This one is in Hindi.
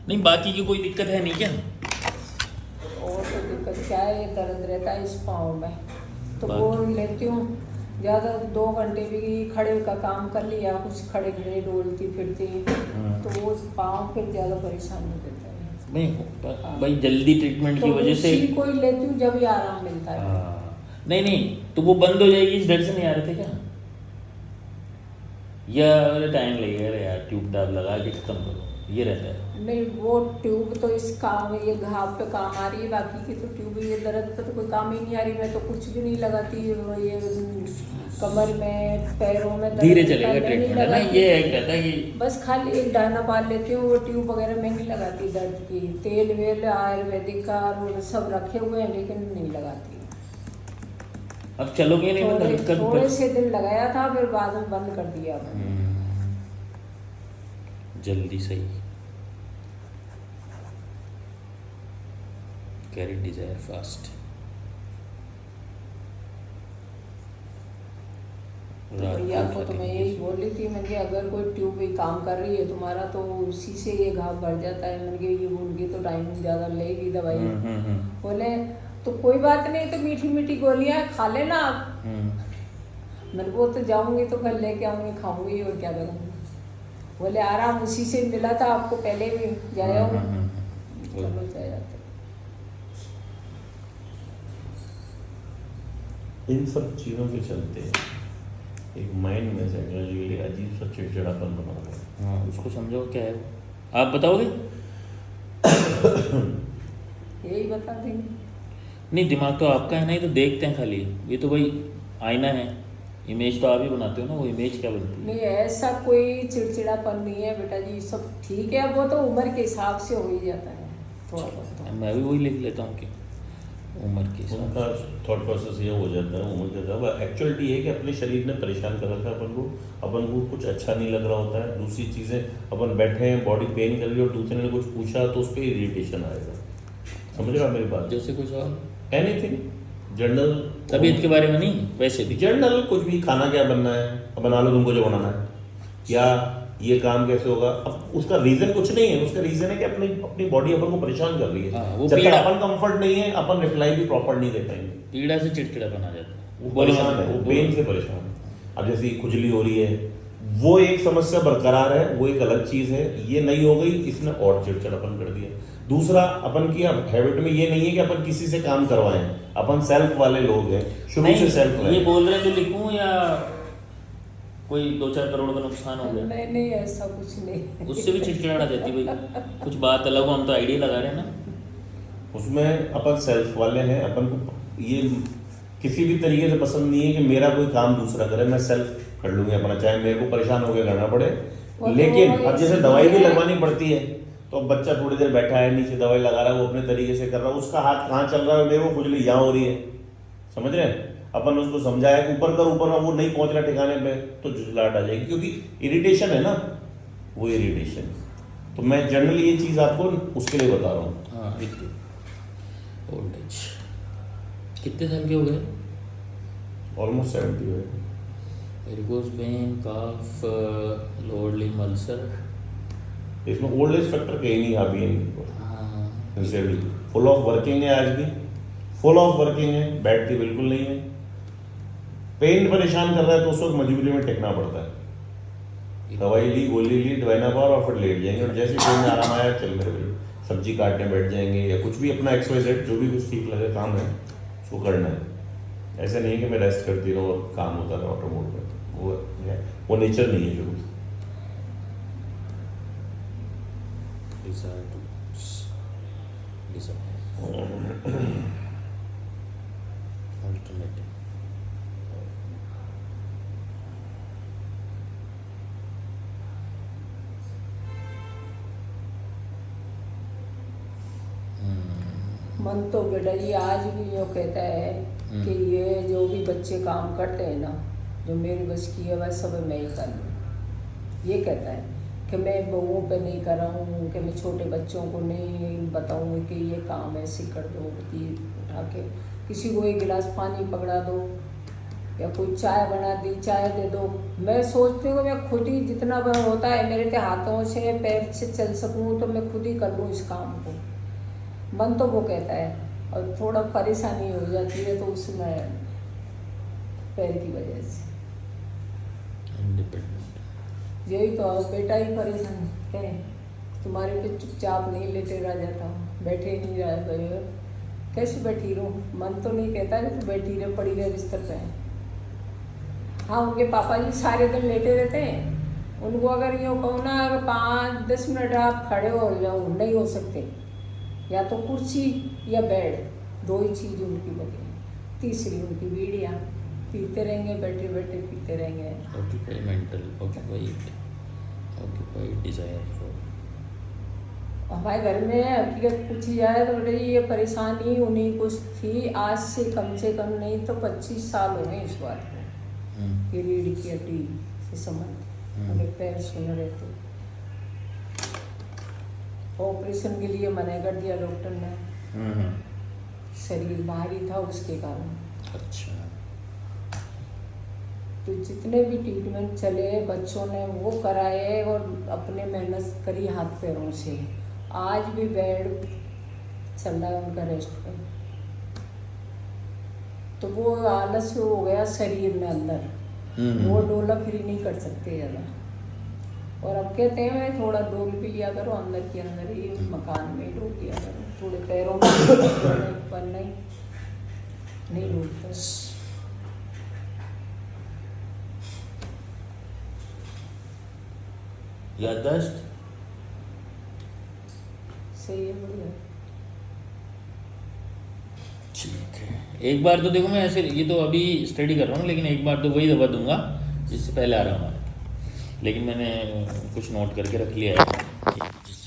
नहीं बाकी की कोई दिक्कत है नहीं क्या? और तो दिक्कत क्या है, ये दर्द रहता है इस पाँव में, तो वो बाकी लेती हूँ ज़्यादा 2 घंटे भी खड़े का काम कर लिया, कुछ खड़े खड़े डोलती फिरती, तो वो पाँव फिर ज़्यादा परेशानी देता है। नहीं भाई जल्दी ट्रीटमेंट की तो वजह से उसी को ही लेती हूँ जब भी आराम मिलता है। नहीं नहीं तो वो बंद हो जाएगी इस डर से नहीं आ रहे थे क्या? या अरे टाइम लगेगा अरे यार ट्यूब टाब लगा के खत्म करो, ये रहता है। नहीं वो ट्यूब तो इस काम, ये घाव पे काम आ रही है, बाकी की तो ट्यूब ये दर्द पे तो कोई काम ही नहीं आ रही। मैं तो कुछ भी नहीं लगाती, ये कमर में पैरों में धीरे दर्द चलेगा मैं नहीं ट्रीटमेंट है ना, लगाती। ये एक रहता है कि बस खाली एक दाना पाल लेती हूँ, वो ट्यूब वगैरह मैं नहीं लगाती दर्द की। तेल वेल आयुर्वेदिक का वो सब रखे हुए हैं लेकिन नहीं लगाती। अब चलोगे नहीं ना दिक्कत थोड़े से दिन लगाया था, फिर बाद में बंद कर दिया मैंने। जल्दी सही कैरी डिजायर फास्ट। भैया को तो मैं यही बोल रही थी, मैंने अगर कोई ट्यूब भी काम कर रही है तुम्हारा तो उसी से ये घाव बढ़ जाता है। मैंने ये उनकी तो टाइम ज़्यादा लेगी दवाई। बोले तो कोई बात नहीं, तो मीठी मीठी गोलियां खा लेना आप। मैंने वो तो जाऊंगी तो कल लेके आऊंगी, खाऊंगी और क्या करूँगी। बोले आराम उसी से मिला था आपको, पहले भी जाया हूँ। चलो जाया तो इन सब चीज़ों के चलते एक माइंड में साइकोलॉजिकली अजीब सा चिड़चिड़ापन बना हुआ है। हाँ उसको समझो क्या है वो, आप बताओगे? यही बता देंगे। नहीं दिमाग तो आपका है, नहीं तो देखते हैं खाली, ये तो भाई आईना है, इमेज तो आप ही बनाते हो ना, वो इमेज क्या बनती है? नहीं ऐसा कोई चिड़चिड़ापन नहीं है बेटा जी, सब ठीक है। वो तो उम्र के हिसाब से हो ही जाता है थोड़ा बहुत तो। मैं भी वही लिख लेता हूँ कि उम्र के हिसाब उनका थॉट प्रोसेस ये हो जाता है उम्र के हिसाब। एक्चुअलिटी ये कि अपने शरीर ने परेशान कर रखा है अपन को कुछ अच्छा नहीं लग रहा होता है। दूसरी चीज़ें अपन बैठे हैं, बॉडी पेन कर रही है और दूसरे ने कुछ पूछा तो उस पर इरीटेशन आएगा। समझ रहे हो मेरी बात? जैसे कोई सवाल एनीथिंग जनरल, तबीयत के बारे में नहीं, वैसे भी जनरल कुछ भी, खाना क्या बनना है, अब बना लो तुमको जो बनाना है, या ये काम कैसे होगा। अब उसका रीजन कुछ नहीं है, उसका रीजन है कि अपनी बॉडी अपन को परेशान कर रही है। हाँ, वो जब तक पीड़ा। अपन कंफर्ट नहीं है अपन रिप्लाई भी प्रॉपर नहीं दे पाएंगे। पीड़ा से चिड़चिड़ापन आ जाता है, वो परेशान है, वो पेन से परेशान है। अब जैसे खुजली हो रही है, वो एक समस्या बरकरार है, वो एक अलग चीज है। ये नहीं हो गई, इसने और चिड़चिड़ापन कर दिया। दूसरा, अपन की हैबिट में ये नहीं है कि अपन किसी से काम करवाएं। अपन सेल्फ वाले लोग हैं, शुरू से सेल्फ ये बोल रहे हैं तो लिखूं या कोई 2-4 करोड़ का नुकसान हो गया? नहीं नहीं ऐसा कुछ नहीं। उससे भी चिड़चिड़ा जाती भाई, कुछ बात अलग हो, हम तो आइडिया लगा रहे हैं ना। उसमें अपन सेल्फ वाले हैं। अपन को ये किसी भी तरीके से पसंद नहीं है कि मेरा कोई काम दूसरा करे। मैं सेल्फ कर लूंगी अपना, चाहे मेरे को परेशान होकर करना पड़े। लेकिन अब जैसे दवाई भी लगवानी पड़ती है, तो अब बच्चा थोड़ी देर बैठा है नीचे, दवाई लगा रहा है, वो अपने तरीके से कर रहा है, उसका हाथ कहाँ चल रहा है, मेरे को खुजली यहाँ हो रही है। समझ रहे हैं? अपन उसको समझाया ऊपर का वो नहीं पहुंच रहा ठिकाने पे, तो झुझलाहट आ जाएगी, क्योंकि इरिटेशन है ना, वो इरिटेशन। तो मैं जनरली ये चीज़ आपको उसके लिए बता रहा हूँ। हाँ ओल्ड एज कितने साल के हो गए? ऑलमोस्ट 70 है। वेरिकोज वेन, काफ, लोअर लिम्ब अल्सर। इसमें ओल्ड एज फैक्टर कहीं नहीं हावी है इनके ऊपर। हाँ सिंसियरली फुल ऑफ वर्किंग है, आज भी फुल ऑफ वर्किंग है, बैठती बिल्कुल नहीं है। पेन परेशान कर रहा है तो उस वक्त मजबूरी में टेकना पड़ता है। दवाई ली, गोली ली, डिवाइनापार, और फिर लेट जाएंगे, और जैसे पेन में आराम आया, चल मेरे भाई सब्जी काटने बैठ जाएंगे, या कुछ भी अपना XYZ जो भी कुछ ठीक लगे काम है उसको करना है। ऐसा नहीं है कि मैं रेस्ट करती रहूँ और काम होता रहा ऑटो मोड में, वो नेचर नहीं है जो। Alternative. मन तो बेटा जी आज भी यूँ कहता है कि ये जो भी बच्चे काम करते हैं ना, जो मेरी बस की है वह सब मैं ही कर लूँ। ये कहता है कि मैं बहुओं पे नहीं कर रहा हूँ, कि मैं छोटे बच्चों को नहीं बताऊँ कि ये काम ऐसे कर दो, कि उठा के किसी को एक गिलास पानी पकड़ा दो, या कोई चाय बना दी, चाय दे दो। मैं सोचती हूँ कि मैं खुद ही जितना वह होता है मेरे के हाथों से पैर से चल सकूँ तो मैं खुद ही कर लूँ इस काम को। मन तो वो कहता है, और थोड़ा परेशानी हो जाती है तो उसमें पैर की वजह से इंडिपेंडेंट। यही तो है, बेटा ही परेशान है, तुम्हारे पे चुपचाप नहीं लेटे रह जाता, बैठे नहीं रह गए, कैसे बैठी रहूँ? मन तो नहीं कहता कि तू बैठी रहे, पड़ी रहे बिस्तर पे। हाँ, उनके पापा जी सारे दिन लेटे रहते हैं, उनको अगर यूँ कहो ना अगर 5-10 मिनट आप खड़े हो जाओ, नहीं हो सकते, या तो कुर्सी या बेड, 2 ही चीज़ उनकी बनी है। तीसरी उनकी बीड़ियाँ, पीते रहेंगे, बैठे बैठे पीते रहेंगे। Occupy mental, occupy desire for. हमारे घर में हकीकत पूछी जाए तो बेटा ये परेशानी उन्हीं को थी, आज से कम नहीं तो 25 साल हो गए इस बात को, ये रीढ़ की हड्डी से संबंध, उनके पैर सुन रहे थे, ऑपरेशन के लिए मना कर दिया डॉक्टर ने, शरीर भारी था उसके कारण। अच्छा। तो जितने भी ट्रीटमेंट चले बच्चों ने वो कराए और अपने मेहनत करी हाथ पैरों से, आज भी बेड चल रहा है उनका रेस्ट पे। तो वो आलस हो गया शरीर में अंदर, वो डोला फिर नहीं कर सकते ज़्यादा। और अब कहते हैं मैं थोड़ा डोल भी लिया करो अंदर के अंदर ही, मकान में डोल लिया करो, थोड़े पैरों में पर नहीं डोलता। याददाश्त सही है, बढ़िया। ठीक है, एक बार तो देखो मैं ऐसे, ये तो अभी स्टडी कर रहा हूँ, लेकिन एक बार तो वही दवा दूंगा जिससे पहले आ रहा हूँ, लेकिन मैंने कुछ नोट करके रख लिया है जिससे